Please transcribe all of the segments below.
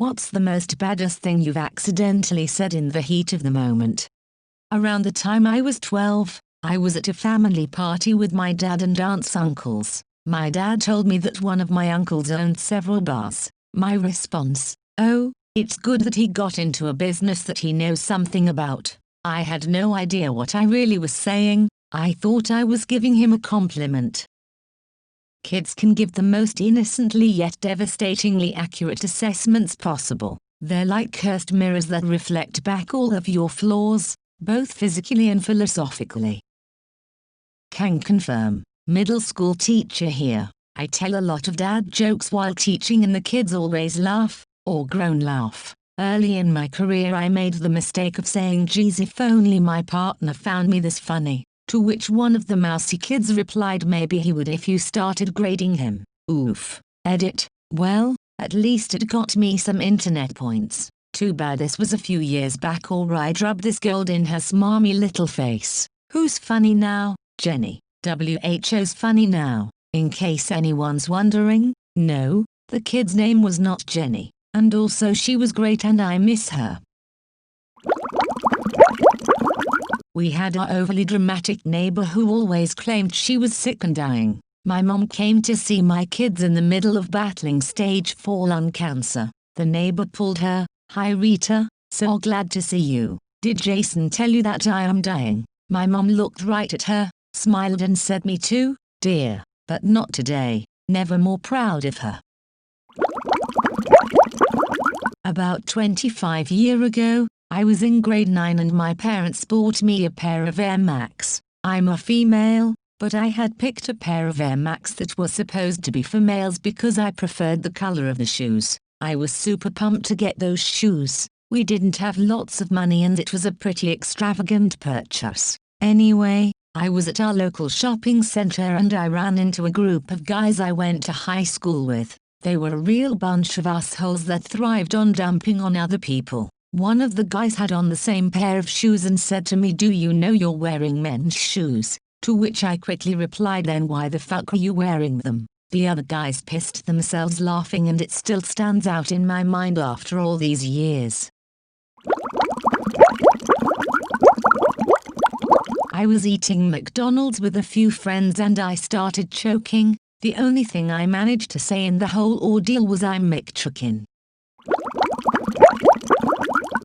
What's the most baddest thing you've accidentally said in the heat of the moment? Around the time I was 12, I was at a family party with my dad and aunt's uncles. My dad told me that one of my uncles owned several bars. My response: oh, it's good that he got into a business that he knows something about. I had no idea what I really was saying. I thought I was giving him a compliment. Kids can give the most innocently yet devastatingly accurate assessments possible. They're like cursed mirrors that reflect back all of your flaws, both physically and philosophically. Can confirm. Middle school teacher here. I tell a lot of dad jokes while teaching and the kids always laugh, or groan laugh. Early in my career I made the mistake of saying geez if only my partner found me this funny. To which one of the mousy kids replied maybe he would if you started grading him. Oof. Edit. Well, at least it got me some internet points. Too bad this was a few years back or I'd rub this gold in her smarmy little face. Who's funny now? Jenny. WHO's funny now. In case anyone's wondering, no, the kid's name was not Jenny. And also she was great and I miss her. We had our overly dramatic neighbor who always claimed she was sick and dying. My mom came to see my kids in the middle of battling stage 4 lung cancer. The neighbor pulled her. Hi Rita, so glad to see you. Did Jason tell you that I am dying? My mom looked right at her, smiled and said me too, dear, but not today. Never more proud of her. About 25 years ago, I was in grade 9 and my parents bought me a pair of Air Max. I'm a female, but I had picked a pair of Air Max that were supposed to be for males because I preferred the color of the shoes. I was super pumped to get those shoes. We didn't have lots of money and it was a pretty extravagant purchase. Anyway, I was at our local shopping center and I ran into a group of guys I went to high school with. They were a real bunch of assholes that thrived on dumping on other people. One of the guys had on the same pair of shoes and said to me, do you know you're wearing men's shoes? To which I quickly replied, then why the fuck are you wearing them? The other guys pissed themselves laughing and it still stands out in my mind after all these years. I was eating McDonald's with a few friends and I started choking. The only thing I managed to say in the whole ordeal was I'm McChicken.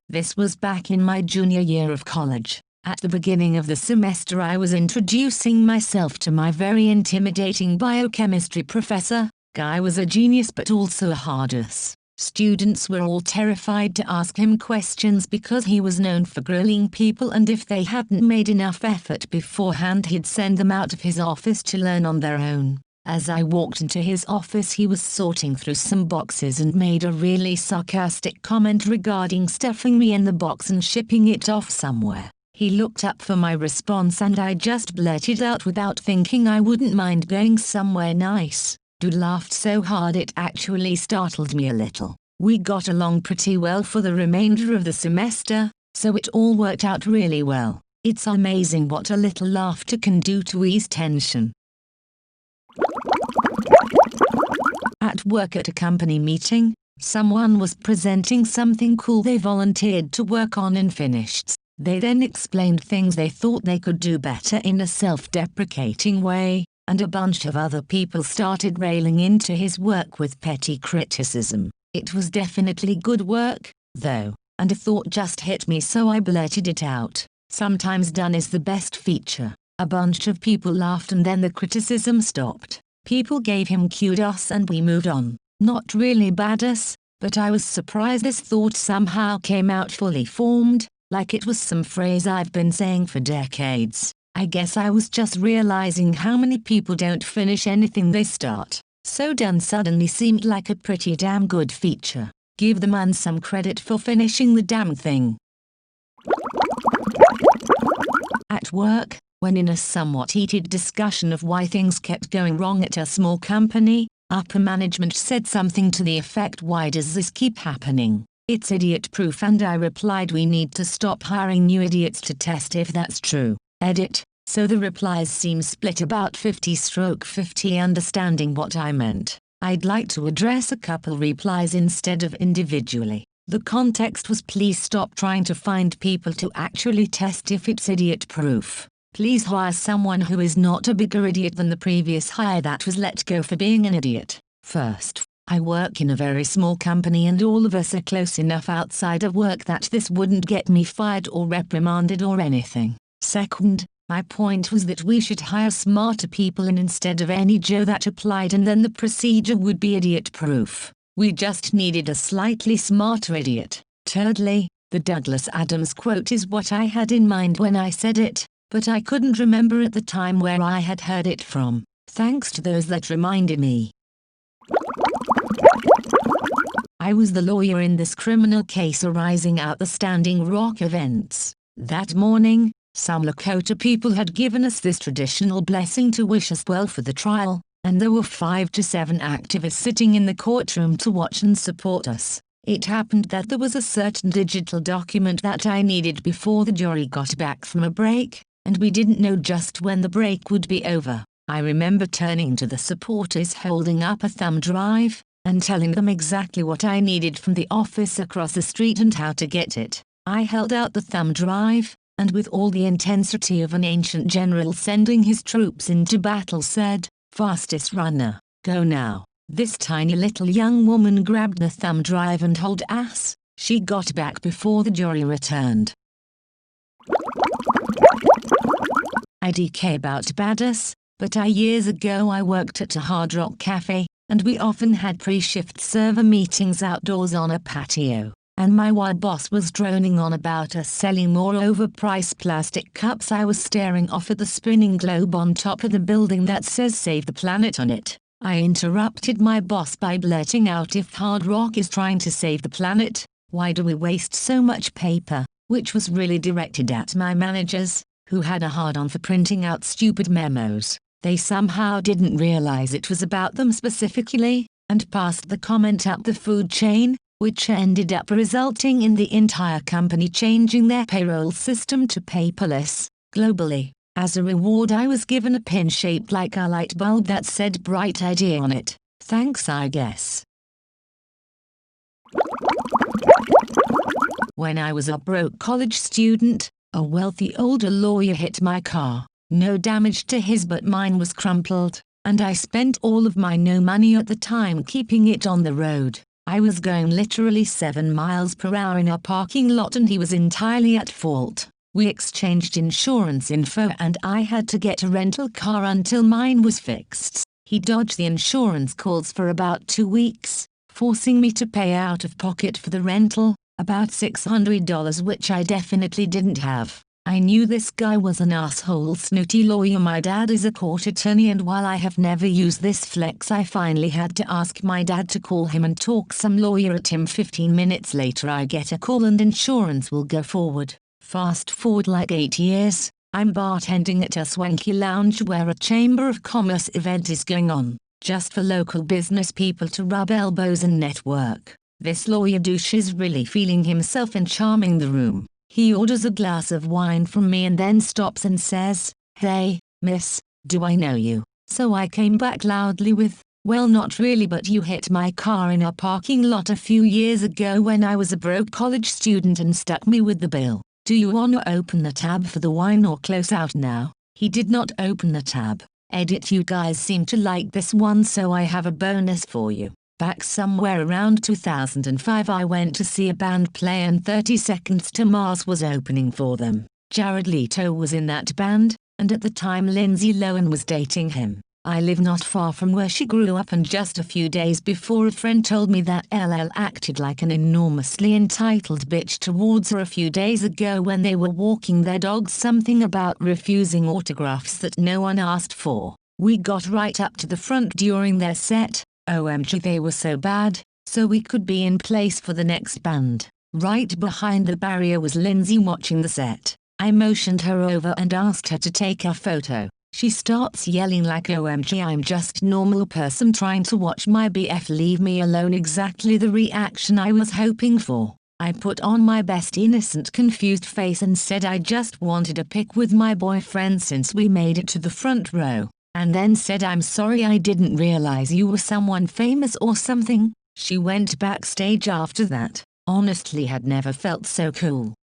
This was back in my junior year of college. At the beginning of the semester I was introducing myself to my very intimidating biochemistry professor. Guy was a genius but also a hard ass. Students were all terrified to ask him questions because he was known for grilling people and if they hadn't made enough effort beforehand he'd send them out of his office to learn on their own. As I walked into his office he was sorting through some boxes and made a really sarcastic comment regarding stuffing me in the box and shipping it off somewhere. He looked up for my response and I just blurted out without thinking I wouldn't mind going somewhere nice. Dude laughed so hard it actually startled me a little. We got along pretty well for the remainder of the semester, so it all worked out really well. It's amazing what a little laughter can do to ease tension. At work at a company meeting, someone was presenting something cool they volunteered to work on and finished. They then explained things they thought they could do better in a self-deprecating way, and a bunch of other people started railing into his work with petty criticism. It was definitely good work, though, and a thought just hit me so I blurted it out. Sometimes done is the best feature. A bunch of people laughed and then the criticism stopped. People gave him kudos and we moved on. Not really badass, but I was surprised this thought somehow came out fully formed, like it was some phrase I've been saying for decades. I guess I was just realizing how many people don't finish anything they start. So done suddenly seemed like a pretty damn good feature. Give the man some credit for finishing the damn thing. At work, when in a somewhat heated discussion of why things kept going wrong at a small company, upper management said something to the effect, why does this keep happening? It's idiot-proof, and I replied, we need to stop hiring new idiots to test if that's true. Edit. So the replies seem split about 50/50 understanding what I meant. I'd like to address a couple replies instead of individually. The context was please stop trying to find people to actually test if it's idiot proof. Please hire someone who is not a bigger idiot than the previous hire that was let go for being an idiot. First, I work in a very small company and all of us are close enough outside of work that this wouldn't get me fired or reprimanded or anything. Second, my point was that we should hire smarter people and instead of any Joe that applied and then the procedure would be idiot proof. We just needed a slightly smarter idiot. Thirdly, the Douglas Adams quote is what I had in mind when I said it, but I couldn't remember at the time where I had heard it from. Thanks to those that reminded me. I was the lawyer in this criminal case arising out the Standing Rock events. That morning, some Lakota people had given us this traditional blessing to wish us well for the trial, and there were 5 to 7 activists sitting in the courtroom to watch and support us. It happened that there was a certain digital document that I needed before the jury got back from a break, and we didn't know just when the break would be over. I remember turning to the supporters holding up a thumb drive, and telling them exactly what I needed from the office across the street and how to get it. I held out the thumb drive, and with all the intensity of an ancient general sending his troops into battle said, "Fastest runner, go now." This tiny little young woman grabbed the thumb drive and hauled ass. She got back before the jury returned. IDK about badass, but years ago I worked at a Hard Rock cafe, and we often had pre-shift server meetings outdoors on a patio, and my wild boss was droning on about us selling more overpriced plastic cups. I was staring off at the spinning globe on top of the building that says Save the Planet on it. I interrupted my boss by blurting out, if Hard Rock is trying to save the planet, why do we waste so much paper? Which was really directed at my managers, who had a hard-on for printing out stupid memos. They somehow didn't realize it was about them specifically, and passed the comment up the food chain, which ended up resulting in the entire company changing their payroll system to paperless, globally. As a reward I was given a pin shaped like a light bulb that said bright idea on it. Thanks, I guess. When I was a broke college student, a wealthy older lawyer hit my car. No damage to his but mine was crumpled, and I spent all of my no money at the time keeping it on the road. I was going literally 7 miles per hour in a parking lot and he was entirely at fault. We exchanged insurance info and I had to get a rental car until mine was fixed. He dodged the insurance calls for about 2 weeks, forcing me to pay out of pocket for the rental, about $600, which I definitely didn't have. I knew this guy was an asshole snooty lawyer. My dad is a court attorney, and while I have never used this flex, I finally had to ask my dad to call him and talk some lawyer at him. 15 minutes later I get a call and insurance will go forward. Fast forward like 8 years, I'm bartending at a swanky lounge where a Chamber of Commerce event is going on, just for local business people to rub elbows and network. This lawyer douche is really feeling himself and charming the room. He orders a glass of wine from me and then stops and says, "Hey, miss, do I know you?" So I came back loudly with, "Well, not really, but you hit my car in a parking lot a few years ago when I was a broke college student and stuck me with the bill. Do you wanna open the tab for the wine or close out now?" He did not open the tab. Edit: you guys seem to like this one, so I have a bonus for you. Back somewhere around 2005 I went to see a band play and 30 Seconds to Mars was opening for them. Jared Leto was in that band, and at the time Lindsay Lohan was dating him. I live not far from where she grew up, and just a few days before a friend told me that LL acted like an enormously entitled bitch towards her a few days ago when they were walking their dogs, something about refusing autographs that no one asked for. We got right up to the front during their set. OMG, they were so bad, so we could be in place for the next band. Right behind the barrier was Lindsay watching the set. I motioned her over and asked her to take a photo. She starts yelling like, "OMG, I'm just a normal person trying to watch my BF, leave me alone." Exactly the reaction I was hoping for. I put on my best innocent confused face and said I just wanted a pic with my boyfriend since we made it to the front row. and then said, "I'm sorry, I didn't realize you were someone famous or something." She went backstage after that. Honestly, had never felt so cool.